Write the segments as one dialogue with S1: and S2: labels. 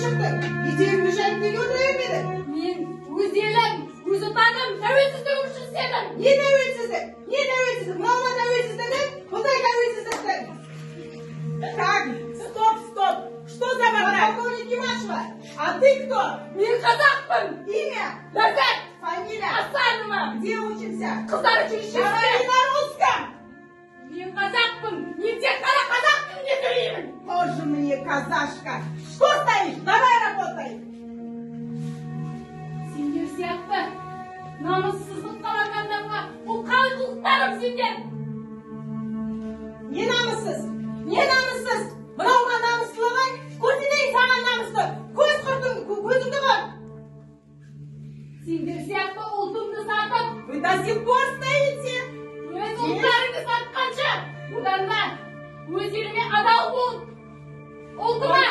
S1: шықтың? Етең бөжәйіп неге отыра бермеді?
S2: Мен өз елім, өз отаным, тәуелсіздігім үшін істедім.
S1: Не тәуелсіздік? Не тәуелсіздік? Мынау ма тәуелсіздігі? Бұндай тәуелсіздіктің. Так, стоп. Что за бардак? Полковник Имашева. А ты кто?
S2: Мен қазақпын.
S1: Имя?
S2: Ләззат.
S1: Фамилия?
S2: Асанова.
S1: Где учимся?
S2: Қыздар училищесінде.
S1: Говори на русском.
S2: Мен қазақпын. Мен тек қана қазақ тілінде сөйлеймін.
S1: Тоже мне казашка. Что стоишь? Давай работай.
S2: Сендер сияқты намыссыздыққа барғандарға бұл қалай қылықтарым сендер?
S1: Не намыссыз? Не намыссыз? Мынау ма намыстылығың? Көрсетейін саған намысты. Көзіңді қыр.
S2: Сендер сияқты ұлтымды сатып,
S1: Вы до сих пор стоите?
S2: өз ұлттарыңды сатқанша, одан да өз еліме адал бол. Ұлтыма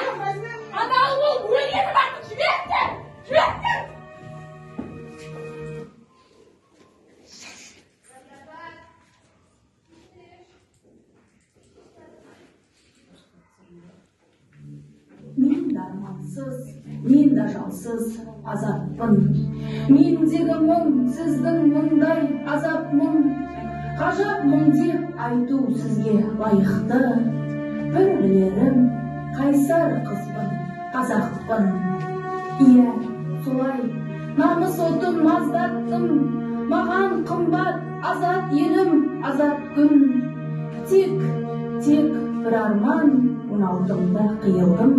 S2: адал бол. Өлгені бақыт жіберіңдер.
S3: Мен дармансыз, мен да жалсыз азаппын. Мендегі мұң сіздің мұндай азап мұң. Ғажап мұң деп айту сізге лайықты. Бір білерім, қайсар қызбын, қазақпын. Иә, солай, намыс отын маздаттым. Маған қымбат азат елім, азат күн. Тек бір арман 16-да қиылдым.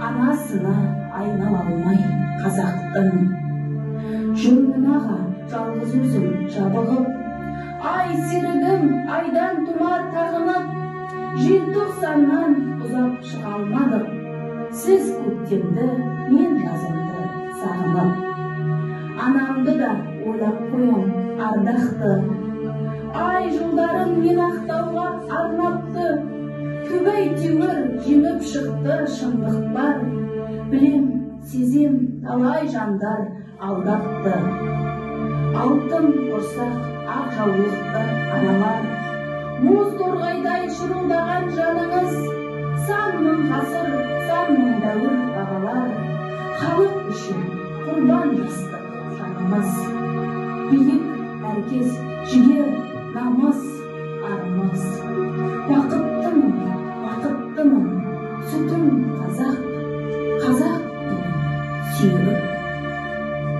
S3: Анасына айнала алмай қазақтың. Жүрмін аға жалғыз өзім жабығып. Ай серігім айдан тұмар тағынып. Желтоқсаннан ұзап шыға алмадым. Сіз көктемді, мен жазымды сағынып. Анамды да ойлап қоям ардақты. Ай жылдарын мен ақтауға арнапты. Түбі әйтеуір жеңіп шықты шындық бар. Білем, сезем талай жандар алдапты. Алтын құрсақ ақ жаулықты аналар. Мұз торғайдай шырылдаған жаныңыз. Сан мың ғасыр, сан мың дәуір бағалар. Халық үшін құрбан жастық жанымыз. Биік әркез жігер намыс арымыз.